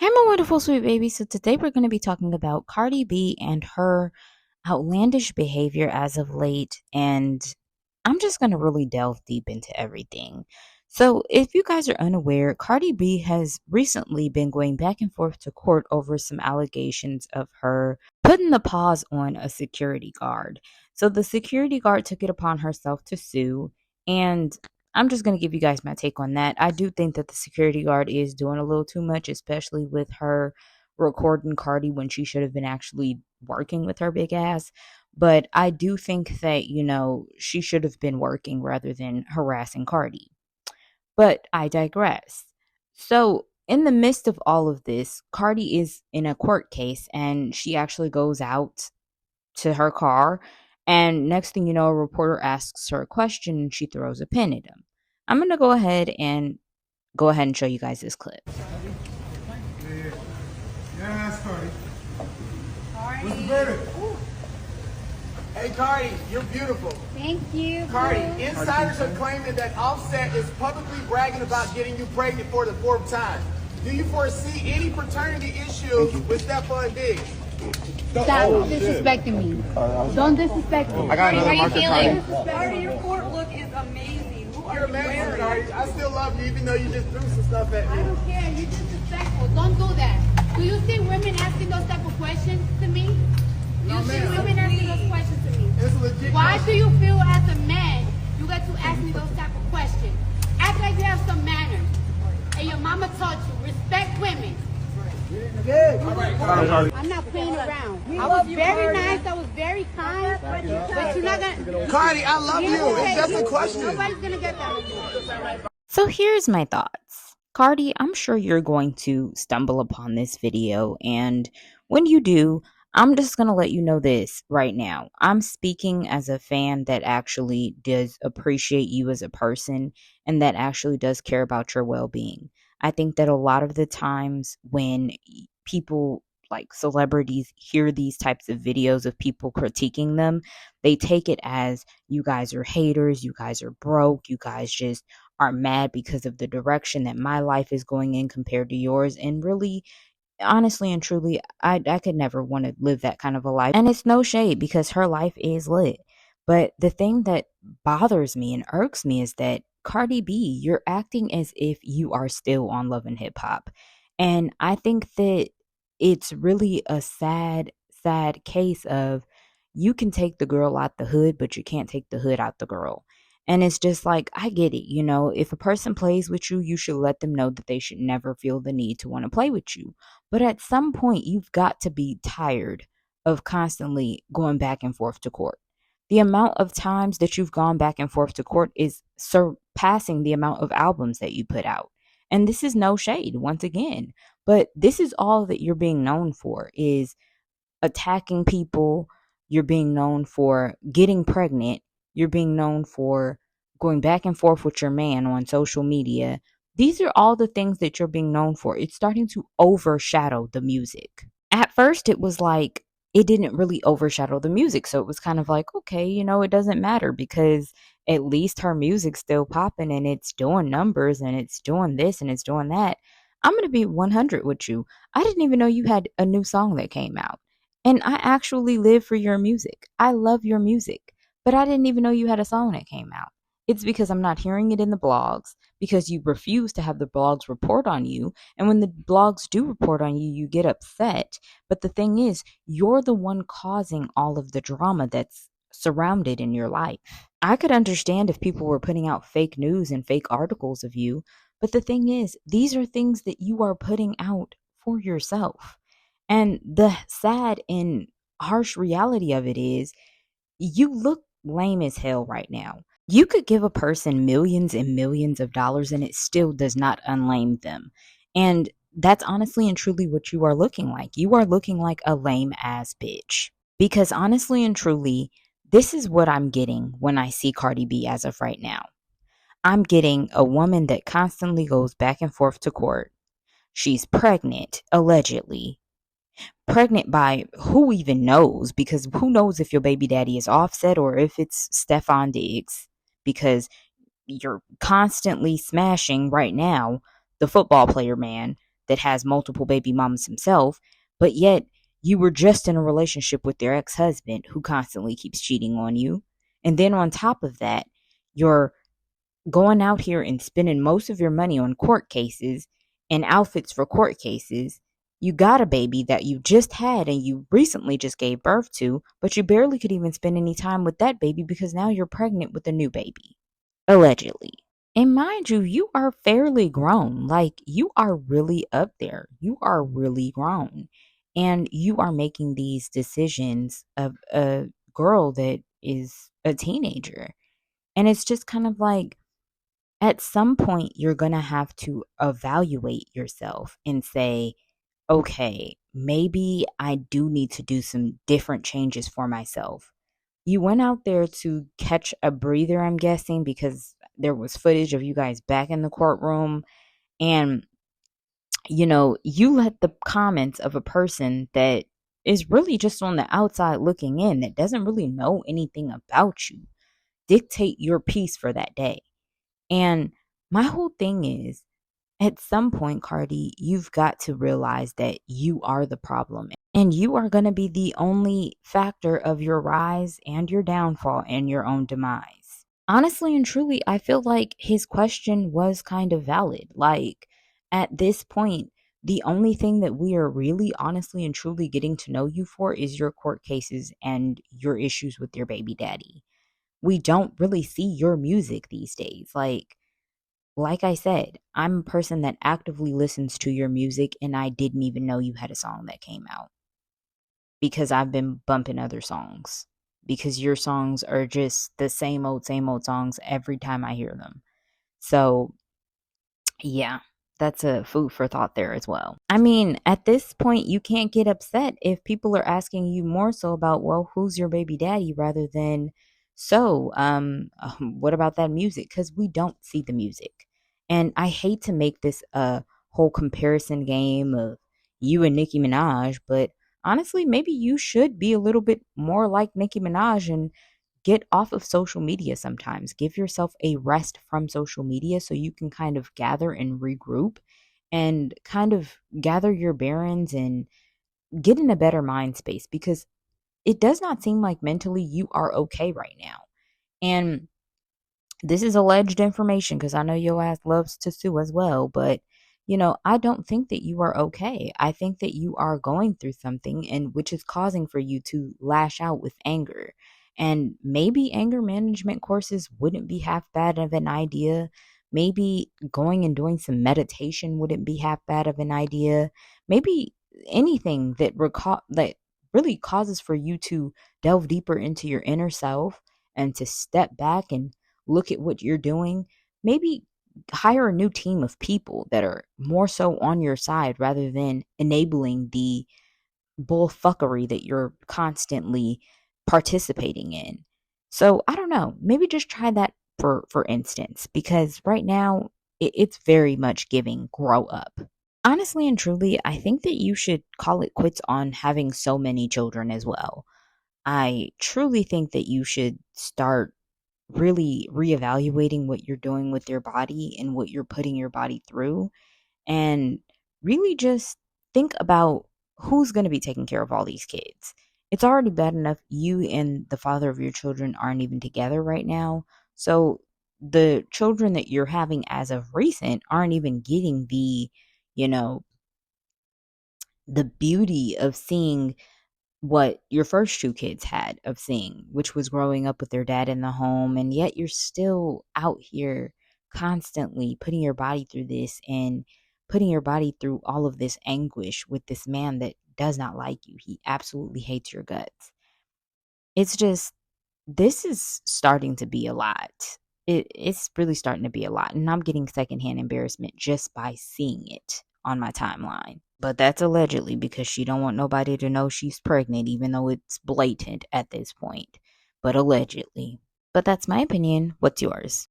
Hey, my wonderful sweet baby. So, today we're going to be talking about Cardi B and her outlandish behavior as of late. And I'm just going to really delve deep into everything. So, if you guys are unaware, Cardi B has recently been going back and forth to court over some allegations of her putting the pause on a security guard. So, the security guard took it upon herself to sue. And I'm just going to give you guys my take on that. I do think that the security guard is doing a little too much, especially with her recording Cardi when she should have been actually working with her big ass. But I do think that, she should have been working rather than harassing Cardi. But I digress. So, in the midst of all of this, Cardi is in a court case and she actually goes out to her car. And next thing you know, a reporter asks her a question and she throws a pin at him. I'm going to go ahead and show you guys this clip. Yeah, that's Cardi. Cardi. What's the verdict? Hey Cardi, you're beautiful. Thank you. Cardi, boo. insiders are claiming that Offset is publicly bragging about getting you pregnant for the 4th time. Do you foresee any paternity issues with Stephon Diggs? Stop disrespecting me. Don't disrespect me. I got another How you marker, feeling? Cardi, your court look is amazing. Who You're are you amazing, wearing? Cardi. I still love you even though you just threw some stuff at I me. don't care. You're disrespectful. Don't do that. Do you see women asking those type of questions to me? Do you see ma'am. women asking those questions to me? It's a legit Why question. do you feel as a man you get to ask me those type of questions? Act like you have some manners. And your mama taught you, respect women. I'm not playing around. I was very nice. I was very kind. But you're not gonna. Cardi, I love you. It's just a question. Nobody's gonna get that. So here's my thoughts. Cardi, I'm sure you're going to stumble upon this video, and when you do, I'm just going to let you know this right now. I'm speaking as a fan that actually does appreciate you as a person and that actually does care about your well-being. I think that a lot of the times when people like celebrities hear these types of videos of people critiquing them, they take it as you guys are haters, you guys are broke, you guys just are mad because of the direction that my life is going in compared to yours. And really, honestly and truly, I could never want to live that kind of a life. And it's no shade because her life is lit. But the thing that bothers me and irks me is that Cardi B, you're acting as if you are still on Love and Hip Hop. And I think that it's really a sad, sad case of you can take the girl out the hood, but you can't take the hood out the girl. And it's just like, I get it. If a person plays with you, you should let them know that they should never feel the need to want to play with you. But at some point, you've got to be tired of constantly going back and forth to court. The amount of times that you've gone back and forth to court is surpassing the amount of albums that you put out. And this is no shade, once again. But this is all that you're being known for, is attacking people. You're being known for getting pregnant. You're being known for going back and forth with your man on social media. These are all the things that you're being known for. It's starting to overshadow the music. At first, it was like it didn't really overshadow the music. So it was kind of like, okay, it doesn't matter because at least her music's still popping and it's doing numbers and it's doing this and it's doing that. I'm going to be 100 with you. I didn't even know you had a new song that came out. And I actually live for your music. I love your music. But I didn't even know you had a song that came out. It's because I'm not hearing it in the blogs, because you refuse to have the blogs report on you. And when the blogs do report on you, you get upset. But the thing is, you're the one causing all of the drama that's surrounded in your life. I could understand if people were putting out fake news and fake articles of you. But the thing is, these are things that you are putting out for yourself. And the sad and harsh reality of it is, you look lame as hell right now. You could give a person millions and millions of dollars and it still does not unlame them. And that's honestly and truly what you are looking like. You are looking like a lame ass bitch. Because honestly and truly, this is what I'm getting when I see Cardi B as of right now. I'm getting a woman that constantly goes back and forth to court. She's pregnant, allegedly. Pregnant by who even knows, because who knows if your baby daddy is Offset or if it's Stephon Diggs, because you're constantly smashing right now the football player man that has multiple baby mamas himself, but yet you were just in a relationship with your ex-husband who constantly keeps cheating on you. And then on top of that, you're going out here and spending most of your money on court cases and outfits for court cases. You got a baby that you just had and you recently just gave birth to, but you barely could even spend any time with that baby because now you're pregnant with a new baby, allegedly. And mind you, you are fairly grown. Like, you are really up there. You are really grown. And you are making these decisions of a girl that is a teenager. And it's just kind of like, at some point, you're going to have to evaluate yourself and say, okay, maybe I do need to do some different changes for myself. You went out there to catch a breather, I'm guessing, because there was footage of you guys back in the courtroom. And, you let the comments of a person that is really just on the outside looking in, that doesn't really know anything about you, dictate your peace for that day. And my whole thing is, at some point, Cardi, you've got to realize that you are the problem and you are going to be the only factor of your rise and your downfall and your own demise. Honestly and truly, I feel like his question was kind of valid. Like, at this point, the only thing that we are really honestly and truly getting to know you for is your court cases and your issues with your baby daddy. We don't really see your music these days. Like I said, I'm a person that actively listens to your music, and I didn't even know you had a song that came out because I've been bumping other songs, because your songs are just the same old songs every time I hear them. So, yeah, that's a food for thought there as well. I mean, at this point, you can't get upset if people are asking you more so about, well, who's your baby daddy, rather than, what about that music? Because we don't see the music. And I hate to make this a whole comparison game of you and Nicki Minaj, but honestly, maybe you should be a little bit more like Nicki Minaj and get off of social media sometimes. Give yourself a rest from social media so you can kind of gather and regroup and kind of gather your bearings and get in a better mind space, because it does not seem like mentally you are okay right now. And this is alleged information because I know your ass loves to sue as well, but I don't think that you are okay. I think that you are going through something, and which is causing for you to lash out with anger. And maybe anger management courses wouldn't be half bad of an idea. Maybe going and doing some meditation wouldn't be half bad of an idea. Maybe anything that really causes for you to delve deeper into your inner self and to step back and look at what you're doing. Maybe hire a new team of people that are more so on your side rather than enabling the bullfuckery that you're constantly participating in. So I don't know. Maybe just try that for instance, because right now it's very much giving grow up. Honestly and truly, I think that you should call it quits on having so many children as well. I truly think that you should start really reevaluating what you're doing with your body and what you're putting your body through, and really just think about who's going to be taking care of all these kids. It's already bad enough you and the father of your children aren't even together right now. So the children that you're having as of recent aren't even getting you know, the beauty of seeing what your first two kids had of seeing, which was growing up with their dad in the home. And yet you're still out here constantly putting your body through this and putting your body through all of this anguish with this man that does not like you. He absolutely hates your guts. It's just, this is starting to be a lot. It's really starting to be a lot. And I'm getting secondhand embarrassment just by seeing it on my timeline. But that's allegedly, because she don't want nobody to know she's pregnant, even though it's blatant at this point. But allegedly. But that's my opinion. What's yours?